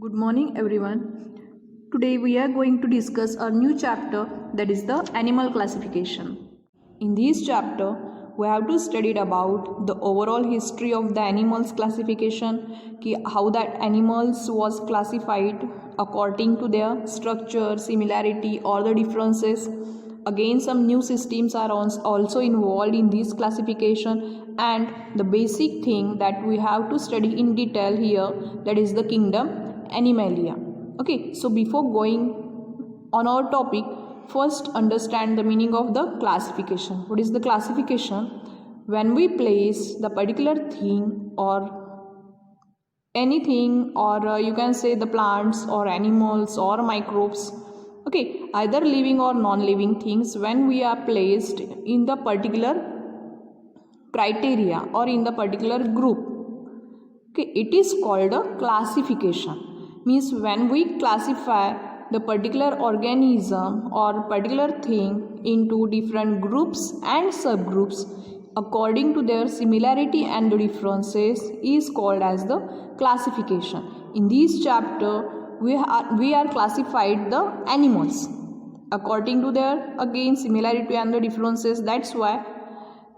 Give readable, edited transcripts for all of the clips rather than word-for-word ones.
Good morning everyone. Today we are going to discuss a new chapter, that is the animal classification. In this chapter we have to study about the overall history of the animals classification, how that animals was classified according to their structure, similarity or the differences. Again, some new systems are also involved in this classification, and the basic thing that we have to study in detail here, that is the kingdom Animalia. Okay, so before going on our topic, first understand the meaning of the classification. What is the classification? When we place the particular thing or anything, or you can say the plants or animals or microbes, okay, either living or non-living things, when we are placed in the particular criteria or in the particular group, okay, it is called a classification. Means when we classify the particular organism or particular thing into different groups and subgroups according to their similarity and the differences is called as the classification. In this chapter we are classified the animals according to their again similarity and the differences. That's why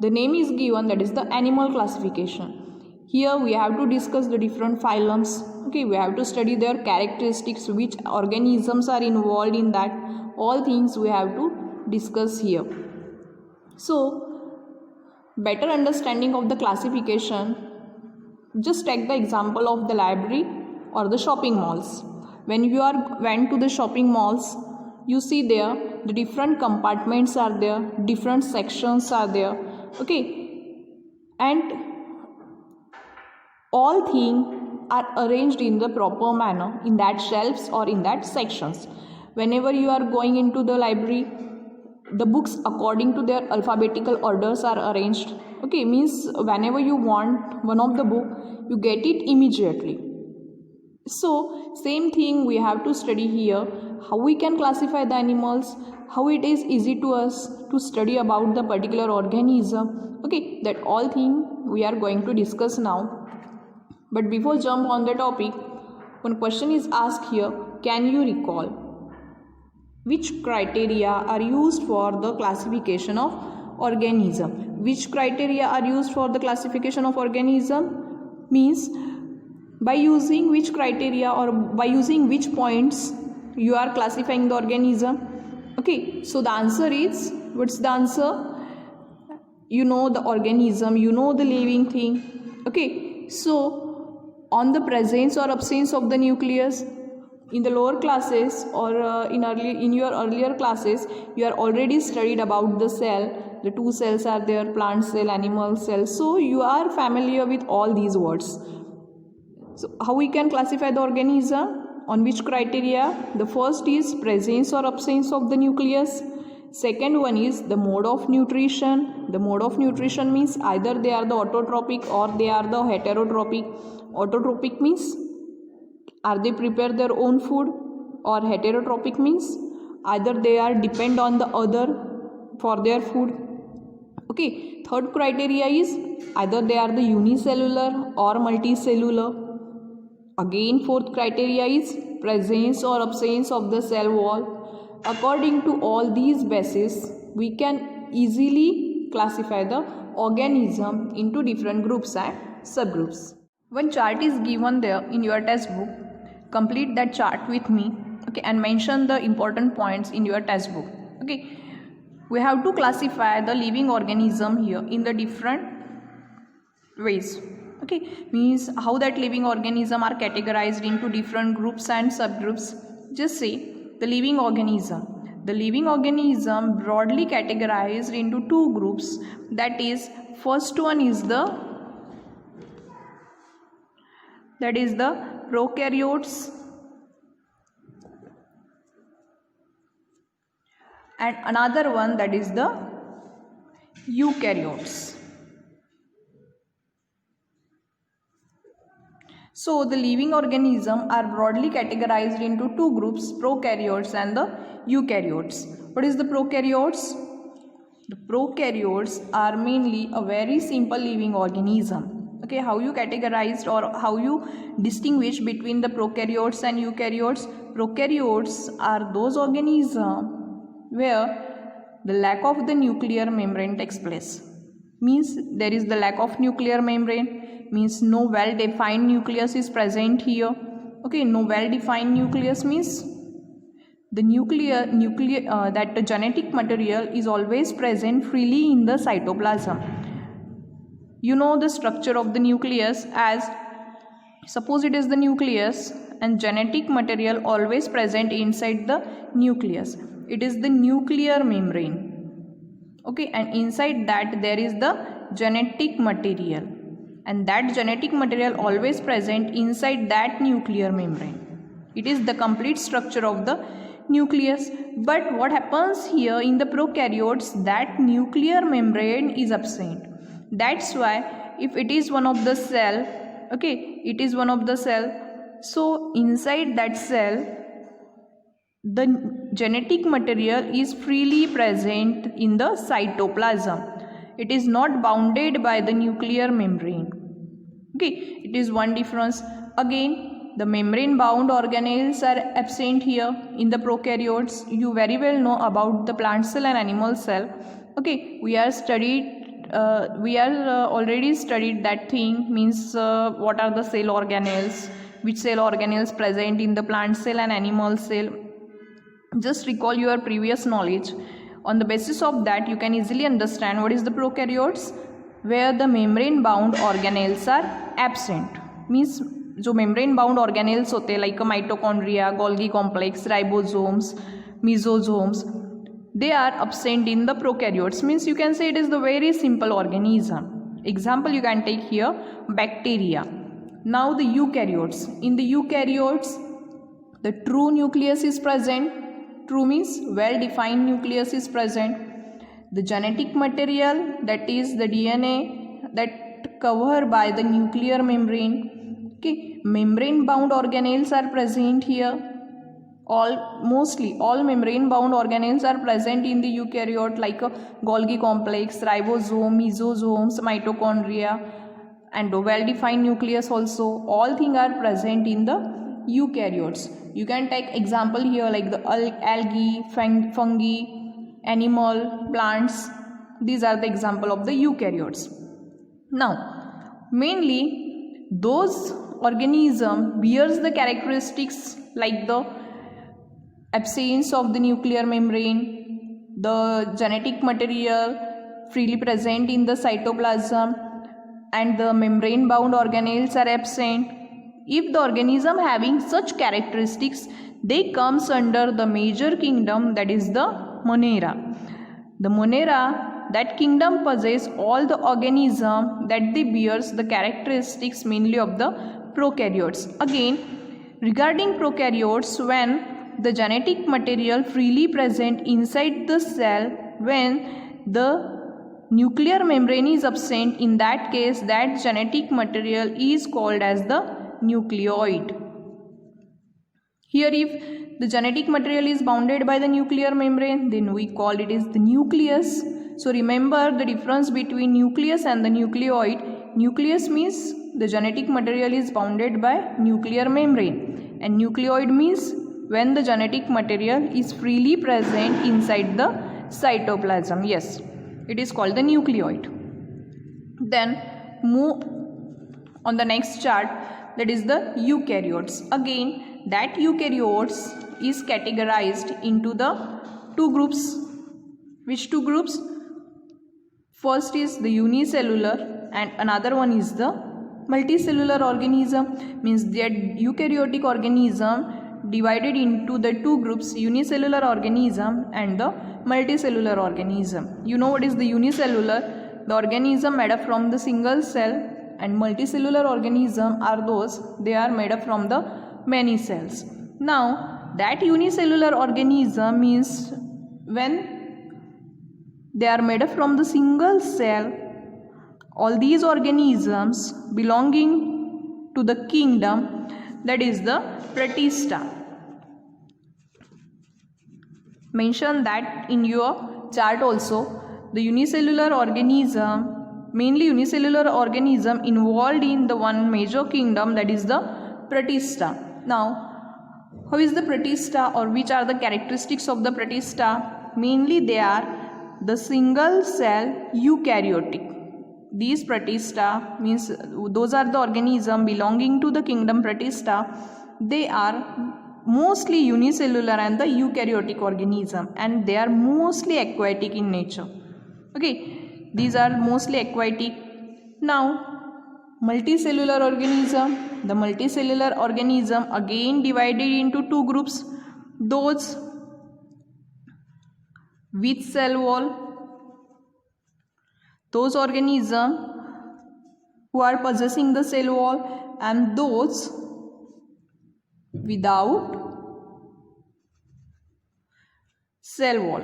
the name is given, that is the animal classification. Here we have to discuss the different phylums. Okay, we have to study their characteristics, which organisms are involved in that. All things we have to discuss here. So, better understanding of the classification, just take the example of the library or the shopping malls. When you went to the shopping malls, you see there the different compartments are there, different sections are there. Okay, and all things are arranged in the proper manner in that shelves or in that sections. Whenever you are going into the library, the books according to their alphabetical orders are arranged. Okay, means whenever you want one of the book, you get it immediately. So same thing we have to study here, how we can classify the animals, how it is easy to us to study about the particular organism. Okay, that all thing we are going to discuss now. But before jump on the topic, one question is asked here, can you recall which criteria are used for the classification of organism? Which criteria are used for the classification of organism? Means by using which criteria or by using which points you are classifying the organism. Okay, so the answer is, what's the answer? You know the organism, you know the living thing. Okay, so on the presence or absence of the nucleus. In the lower classes or in your earlier classes, you are already studied about the cell. The two cells are there, plant cell, animal cell. So you are familiar with all these words. So how we can classify the organism? On which criteria? The first is presence or absence of the nucleus. Second one is the mode of nutrition. The mode of nutrition means either they are the autotrophic or they are the heterotrophic. Autotrophic means are they prepare their own food, or heterotrophic means either they are depend on the other for their food. Okay, third criteria is either they are the unicellular or multicellular. Again, fourth criteria is presence or absence of the cell wall. According to all these bases, we can easily classify the organism into different groups and subgroups. One chart is given there in your textbook. Complete that chart with me, okay, and mention the important points in your textbook. Okay, we have to classify the living organism here in the different ways. Okay, means how that living organism are categorized into different groups and subgroups. Just say the living organism. The living organism broadly categorized into two groups. That is, first one is the prokaryotes, and another one that is the eukaryotes. So the living organism are broadly categorized into two groups, prokaryotes and the eukaryotes. What is the prokaryotes? The prokaryotes are mainly a very simple living organism. Okay, how you categorized or how you distinguish between the prokaryotes and eukaryotes? Prokaryotes are those organisms where the lack of the nuclear membrane takes place. Means there is the lack of nuclear membrane, means no well defined nucleus is present here. Okay, no well defined nucleus means the that the genetic material is always present freely in the cytoplasm. You know the structure of the nucleus, as suppose it is the nucleus and genetic material always present inside the nucleus. It is the nuclear membrane. Okay, and inside that there is the genetic material, and that genetic material always present inside that nuclear membrane. It is the complete structure of the nucleus. But what happens here in the prokaryotes, that nuclear membrane is absent. That's why if it is one of the cell, okay, it is one of the cell, so inside that cell the genetic material is freely present in the cytoplasm. It is not bounded by the nuclear membrane. Okay, it is one difference. Again, the membrane bound organelles are absent here in the prokaryotes. You very well know about the plant cell and animal cell. Okay, we are already studied that thing, means what are the cell organelles, which cell organelles present in the plant cell and animal cell. Just recall your previous knowledge. On the basis of that, you can easily understand what is the prokaryotes, where the membrane bound organelles are absent. Means जो membrane bound organelles होते हैं, like mitochondria, Golgi complex, ribosomes, mesosomes, they are absent in the prokaryotes. Means you can say it is the very simple organism. Example you can take here, bacteria. Now the eukaryotes. In the eukaryotes, the true nucleus is present. True means well defined nucleus is present. The genetic material, that is the DNA, that covered by the nuclear membrane. Okay, membrane bound organelles are present here. Mostly all membrane bound organelles are present in the eukaryote, like a Golgi complex, ribosome, mesosomes, mitochondria, and a well defined nucleus also. All things are present in the eukaryotes. You can take example here like the algae, fungi, animal, plants. These are the example of the eukaryotes. Now, mainly those organism bears the characteristics like the absence of the nuclear membrane, the genetic material freely present in the cytoplasm, and the membrane bound organelles are absent. If the organism having such characteristics, they comes under the major kingdom, that is the Monera. The Monera, that kingdom possess all the organism that they bears the characteristics mainly of the prokaryotes. Again, regarding prokaryotes, when the genetic material freely present inside the cell, when the nuclear membrane is absent, in that case that genetic material is called as the nucleoid. Here if the genetic material is bounded by the nuclear membrane, then we call it as the nucleus. So remember the difference between nucleus and the nucleoid. Nucleus means the genetic material is bounded by nuclear membrane, and nucleoid means when the genetic material is freely present inside the cytoplasm. Yes, it is called the nucleoid. Then move on the next chart, that is the eukaryotes. Again, that eukaryotes is categorized into the two groups. Which two groups? First is the unicellular and another one is the multicellular organism. Means that eukaryotic organism divided into the two groups, unicellular organism and the multicellular organism. You know what is the unicellular? The organism made up from the single cell, and multicellular organism are those, they are made up from the many cells. Now that unicellular organism means when they are made up from the single cell, all these organisms belonging to the kingdom, that is the Protista. Mention that in your chart also. The unicellular organism mainly unicellular organism involved in the one major kingdom, that is the Protista. Now, how is the Protista, or which are the characteristics of the Protista? Mainly they are the single cell eukaryotic. These Protista means those are the organism belonging to the kingdom Protista. They are mostly unicellular and the eukaryotic organism, and they are mostly aquatic in nature. Okay, these are mostly aquatic. Now, multicellular organism. The multicellular organism again divided into two groups: those with cell wall, those organisms who are possessing the cell wall, and those without cell wall.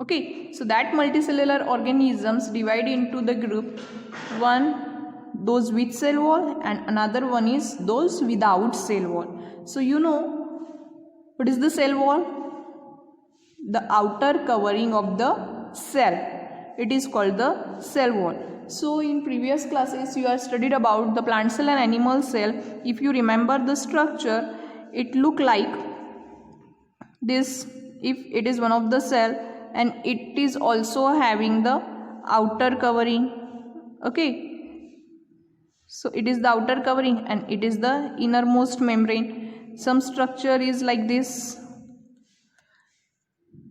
Okay, so that multicellular organisms divide into the group: one, those with cell wall, and another one is those without cell wall. So you know what is the cell wall? The outer covering of the cell. It is called the cell wall. So in previous classes you have studied about the plant cell and animal cell. If you remember the structure, it look like this. If it is one of the cell, and it is also having the outer covering. Okay, so it is the outer covering and it is the innermost membrane. Some structure is like this.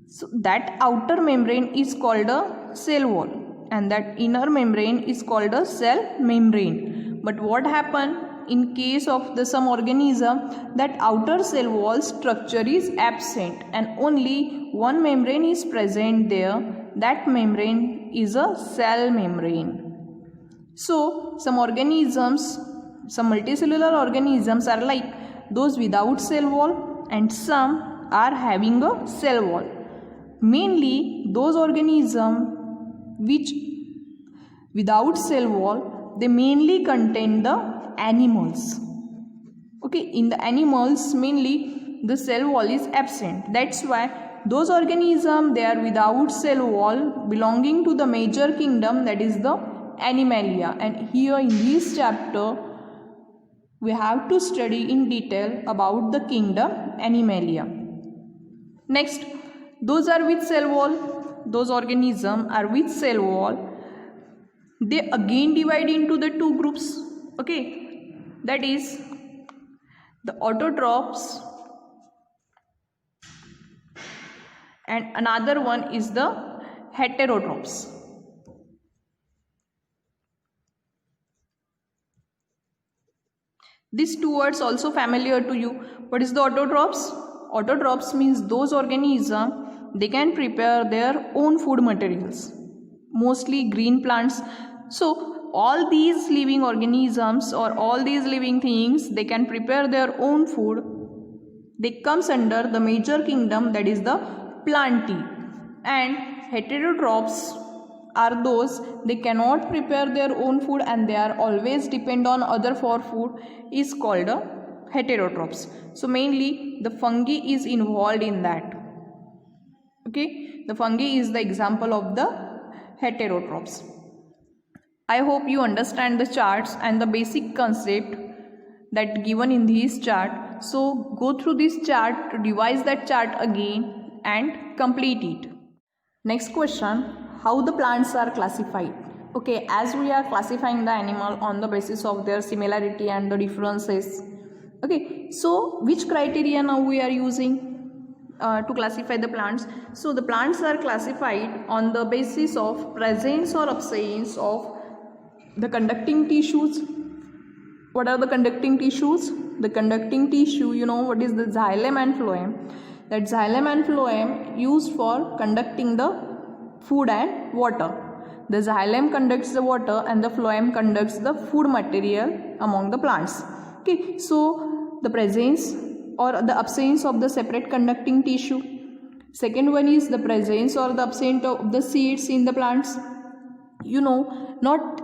So that outer membrane is called a cell wall, and that inner membrane is called a cell membrane. But what happen in case of the some organism, that outer cell wall structure is absent and only one membrane is present there. That membrane is a cell membrane. So some organisms, some multicellular organisms are like those without cell wall, and some are having a cell wall. Mainly those organisms which without cell wall, they mainly contain the animals. Okay, in the animals mainly the cell wall is absent. That's why those organisms, they are without cell wall, belonging to the major kingdom, that is the Animalia. And here in this chapter we have to study in detail about the kingdom Animalia. Next, those are with cell wall. Those organisms are with cell wall. They again divide into the two groups. Okay, that is the autotrophs, and another one is the heterotrophs. These two words also familiar to you. What is the autotrophs? Autotrophs means those organisms, they can prepare their own food materials, mostly green plants. So all these living organisms or all these living things, they can prepare their own food. They comes under the major kingdom, that is the Plantae. And heterotrophs are those, they cannot prepare their own food and they are always depend on other for food, is called a heterotrophs. So mainly the fungi is involved in that. Okay, the fungi is the example of the heterotrophs. I hope you understand the charts and the basic concept that given in this chart. So go through this chart, revise that chart again and complete it. Next question, how the plants are classified? Okay, as we are classifying the animal on the basis of their similarity and the differences. Okay, so which criteria now we are using to classify the plants? So the plants are classified on the basis of presence or absence of the conducting tissues. What are the conducting tissues? The conducting tissue, you know what is the xylem and phloem. That xylem and phloem used for conducting the food and water. The xylem conducts the water and the phloem conducts the food material among the plants. Okay, so the presence or the absence of the separate conducting tissue. Second one is the presence or the absence of the seeds in the plants. You know, not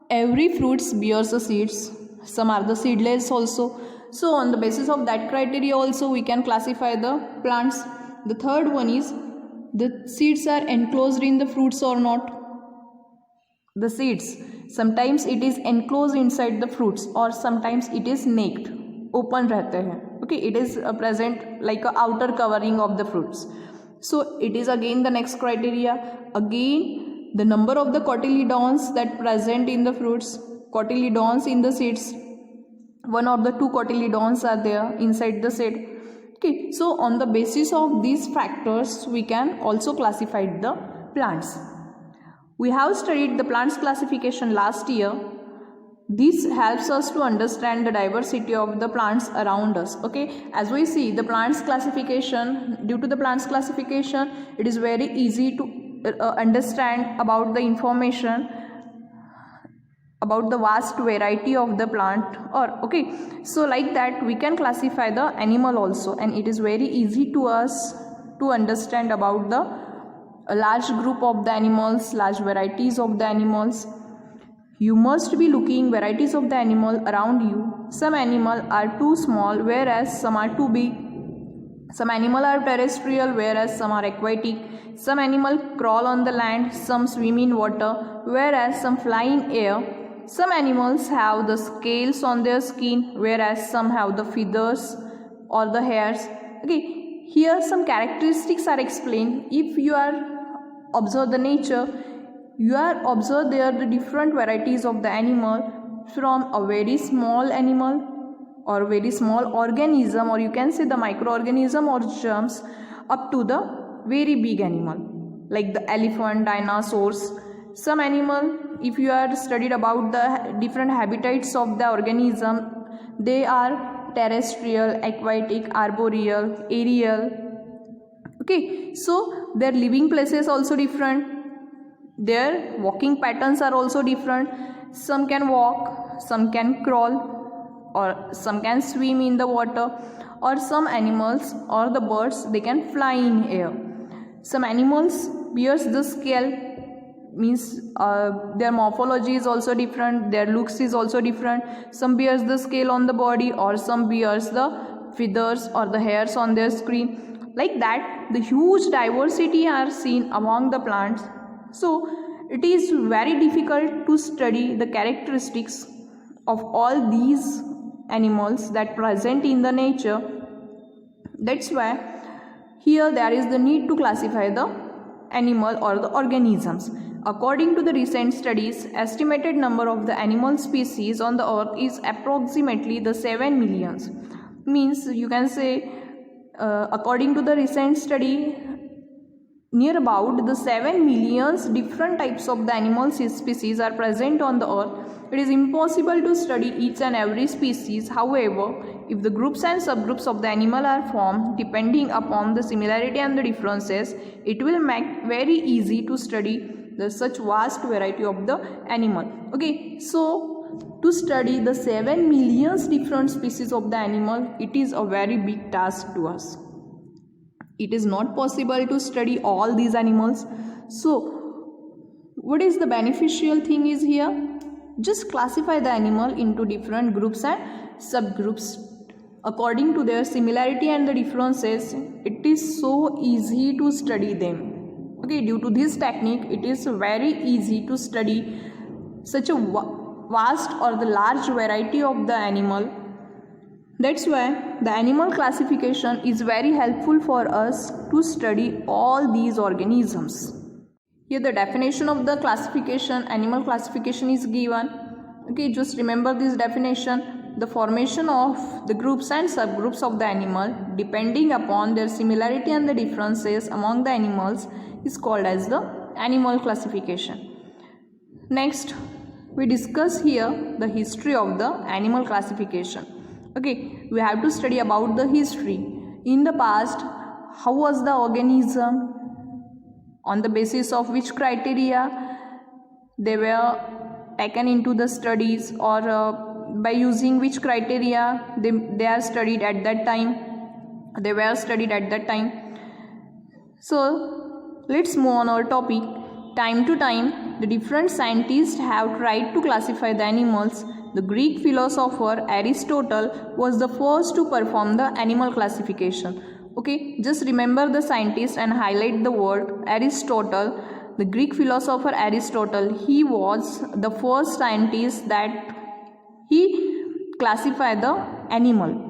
every fruits bears the seeds. Some are the seedless also. So on the basis of that criteria also we can classify the plants. The third one is The seeds are enclosed in the fruits or not? The seeds, sometimes it is enclosed inside the fruits or sometimes it is naked, open रहते हैं. Okay, it is present like a outer covering of the fruits. So it is again the next criteria. Again, the number of the cotyledons that present in the fruits, cotyledons in the seeds, one or the two cotyledons are there inside the seed. Okay, so on the basis of these factors we can also classify the plants. We have studied the plants classification last year. This helps us to understand the diversity of the plants around us. Okay, as we see the plants classification, due to the plants classification, it is very easy to understand about the information about the vast variety of the plant. Or okay, so like that we can classify the animal also, and it is very easy to us to understand about the large group of the animals, large varieties of the animals. You must be looking varieties of the animal around you. Some animals are too small whereas some are too big. Some animals are terrestrial whereas some are aquatic. Some animals crawl on the land, some swim in water whereas some fly in air. Some animals have the scales on their skin whereas some have the feathers or the hairs. Okay, here some characteristics are explained. If you are observe the nature, you are observe there the different varieties of the animal, from a very small animal or very small organism, or you can say the microorganism or germs, up to the very big animal like the elephant, dinosaurs. Some animal, if you are studied about the different habitats of the organism, they are terrestrial, aquatic, arboreal, aerial. Okay, so their living places also different, their walking patterns are also different. Some can walk, some can crawl, or some can swim in the water, or some animals or the birds, they can fly in air. Some animals bears the scale, means their morphology is also different, their looks is also different. Some bears the scale on the body, or some bears the feathers or the hairs on their skin. Like that, the huge diversity are seen among the plants. So it is very difficult to study the characteristics of all these animals that present in the nature. That's why here there is the need to classify the animal or the organisms. According to the recent studies, estimated number of the animal species on the earth is approximately the 7 millions. Means you can say according to the recent study, near about the 7 millions different types of the animal species are present on the earth. It is impossible to study each and every species. However, if the groups and subgroups of the animal are formed depending upon the similarity and the differences, it will make very easy to study the such vast variety of the animal. Okay, so to study the 7 millions different species of the animal, it is a very big task to us. It is not possible to study all these animals. So what is the beneficial thing is here? Just classify the animal into different groups and subgroups according to their similarity and the differences. It is so easy to study them. Okay, due to this technique, it is very easy to study such a vast or the large variety of the animal. That's why the animal classification is very helpful for us to study all these organisms. Here the definition of the classification, animal classification is given. Okay, just remember this definition. The formation of the groups and subgroups of the animal depending upon their similarity and the differences among the animals is called as the animal classification. Next, we discuss here the history of the animal classification. Okay, we have to study about the history. In the past, how was the organism, on the basis of which criteria they were taken into the studies, or by using which criteria they are studied at that time, they were studied at that time. So let's move on our topic. Time to time, the different scientists have tried to classify the animals. The Greek philosopher Aristotle was the first to perform the animal classification. Okay, just remember the scientist and highlight the word Aristotle. The Greek philosopher Aristotle, he was the first scientist that he classified the animal.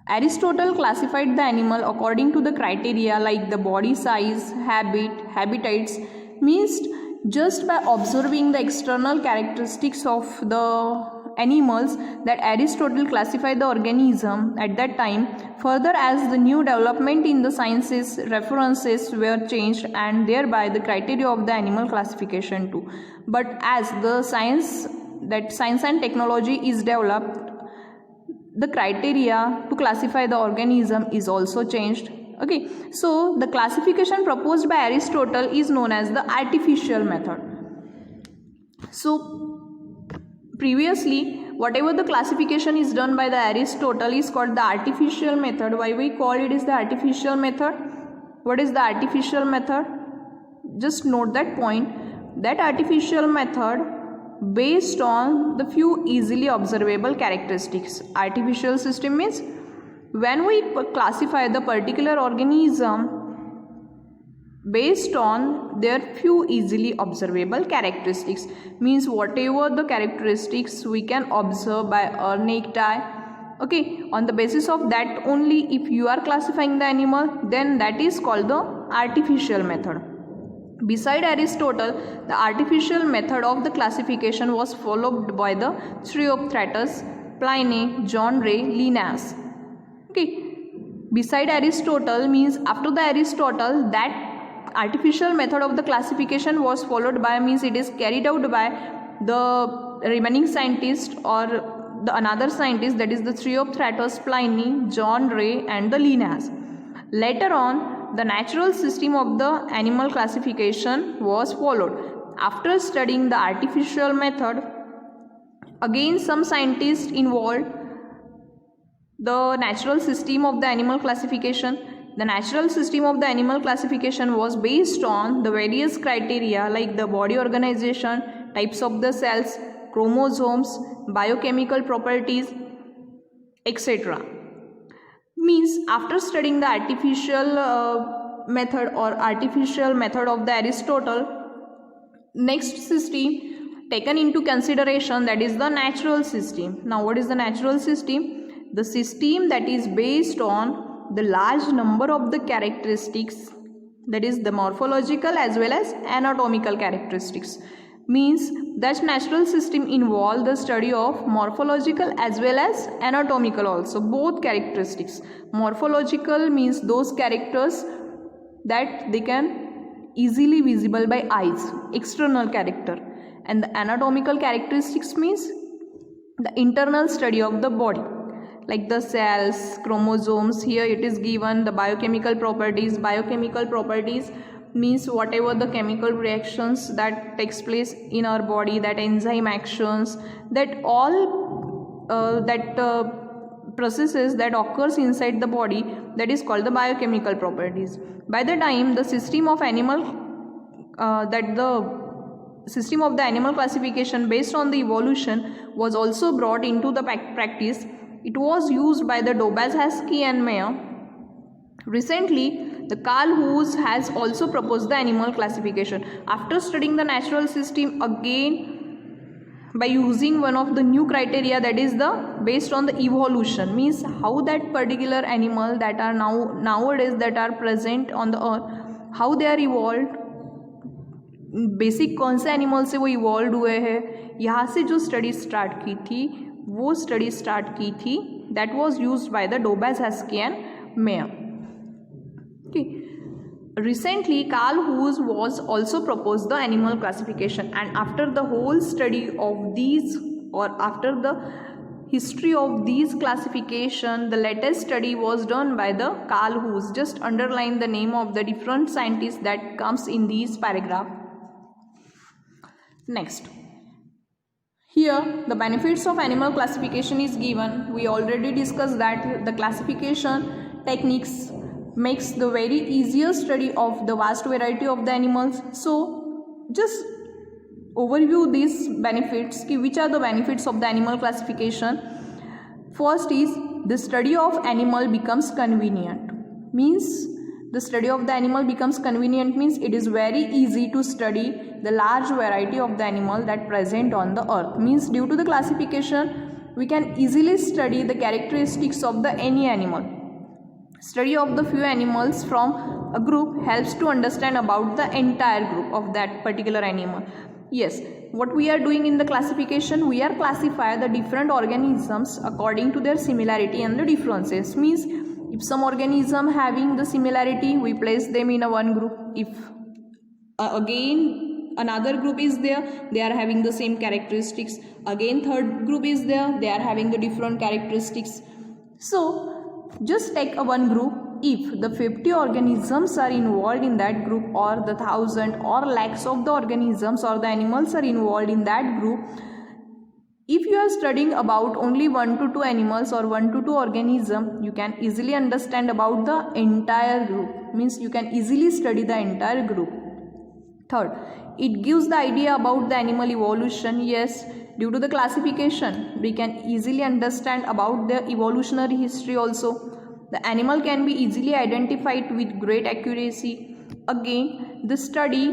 Aristotle classified the animal according to the criteria like the body size, habitats, means just by observing the external characteristics of the animals that Aristotle classified the organism at that time. Further, as the new development in the sciences, references were changed and thereby the criteria of the animal classification too. But as the science and technology is developed, the criteria to classify the organism is also changed. Okay, so the classification proposed by Aristotle is known as the artificial method. So previously, whatever the classification is done by the Aristotle is called the artificial method. Why we call it is the artificial method? What is the artificial method? Just note that point. That artificial method based on the few easily observable characteristics. Artificial system means when we classify the particular organism based on their few easily observable characteristics, means whatever the characteristics we can observe by our naked eye. Okay, on the basis of that only if you are classifying the animal, then that is called the artificial method. Beside Aristotle, the artificial method of the classification was followed by the Theophrastus, Pliny, John Ray, Linnaeus. Okay, beside Aristotle means after the Aristotle, that artificial method of the classification was followed by, means it is carried out by the remaining scientist or the another scientist, that is the Theophrastus, Pliny, John Ray and the Linnaeus. Later on, the natural system of the animal classification was followed. After studying the artificial method, again some scientists involved the natural system of the animal classification. The natural system of the animal classification was based on the various criteria like the body organization, types of the cells, chromosomes, biochemical properties, etc. Means after studying the artificial method or artificial method of the Aristotle, next system taken into consideration, that is the natural system. Now what is the natural system? The system that is based on the large number of the characteristics, that is the morphological as well as anatomical characteristics. Means that natural system involve the study of morphological as well as anatomical also, both characteristics. Morphological means those characters that they can easily visible by eyes, external character, and the anatomical characteristics means the internal study of the body like the cells, chromosomes. Here it is given the biochemical properties. Biochemical properties means whatever the chemical reactions that takes place in our body, that enzyme actions, that all processes that occurs inside the body, that is called the biochemical properties. By the time the system of animal system of the animal classification based on the evolution was also brought into the practice, it was used by the Dobzhansky and Mayer. Recently, the Carl Woese has also proposed the animal classification. After studying the natural system again by using one of the new criteria, that is the based on the evolution, means how that particular animal that are nowadays that are present on the earth, how they are evolved, basic कौन से animal से वो evolve हुए हैं, यहाँ से जो study start की थी वो स्टडी स्टार्ट की थी that was used by the Dobzhansky and Mayer. Recently, Carl Woese was also proposed the animal classification, and after the whole study of these, or after the history of these classification, the latest study was done by the Carl Woese. Just underline the name of the different scientists that comes in these paragraph. Next, here the benefits of animal classification is given. We already discussed that the classification techniques makes the very easier study of the vast variety of the animals. So just overview these benefits, which are the benefits of the animal classification. First is the study of animal becomes convenient. Means the study of the animal becomes convenient means it is very easy to study the large variety of the animal that present on the earth. Means due to the classification we can easily study the characteristics of the any animal. Study of the few animals from a group helps to understand about the entire group of that particular animal. Yes, what we are doing in the classification, we are classify the different organisms according to their similarity and the differences. Means if some organism having the similarity, we place them in a one group. If again another group is there, they are having the same characteristics. Again third group is there, they are having the different characteristics. So just take a one group. If the 50 organisms are involved in that group, or the 1,000 or lakhs of the organisms or the animals are involved in that group, if you are studying about only 1 to 2 animals or 1 to 2 organisms, you can easily understand about the entire group. Means you can easily study the entire group. Third, it gives the idea about the animal evolution. Yes, due to the classification, we can easily understand about the evolutionary history also. The animal can be easily identified with great accuracy. Again, the study,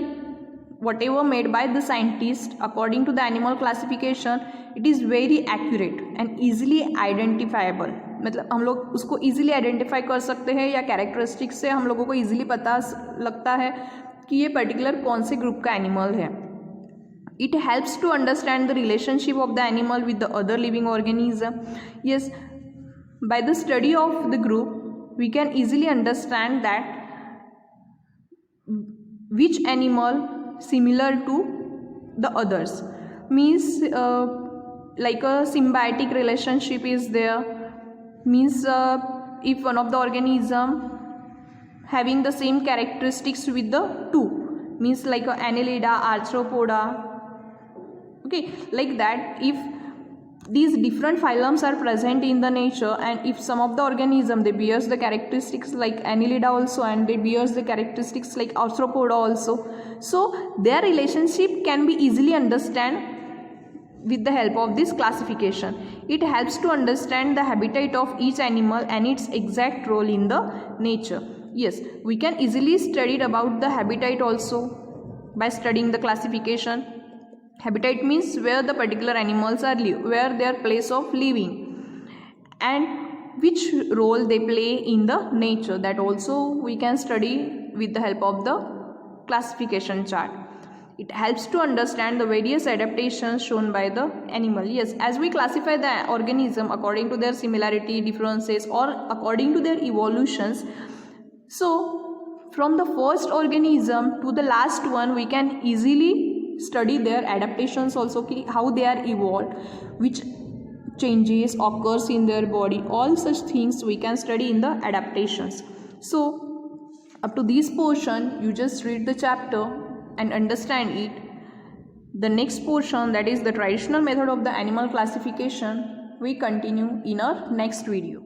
whatever made by the scientist according to the animal classification, it is very accurate and easily identifiable. मतलब हम लोग उसको easily identify कर सकते हैं, या characteristics से हम लोगों को easily पता लगता है कि ये particular कौन से group का animal है. It helps to understand the relationship of the animal with the other living organism. Yes, by the study of the group, we can easily understand that which animal similar to the others. Means like a symbiotic relationship is there. Means if one of the organism having the same characteristics with the two, means like a Annelida, Arthropoda. Okay, like that, if these different phylums are present in the nature, and if some of the organism they bears the characteristics like Annelida also, and they bears the characteristics like Arthropoda also, so their relationship can be easily understand with the help of this classification. It helps to understand the habitat of each animal and its exact role in the nature. Yes, we can easily study about the habitat also by studying the classification. Habitat means where the particular animals are live, where their place of living, and which role they play in the nature. That also we can study with the help of the classification chart. It helps to understand the various adaptations shown by the animal. Yes, as we classify the organism according to their similarity, differences, or according to their evolutions, so from the first organism to the last one, we can easily study their adaptations also, how they are evolved, which changes occurs in their body. All such things we can study in the adaptations. So up to this portion, you just read the chapter and understand it. The next portion, that is the traditional method of the animal classification, we continue in our next video.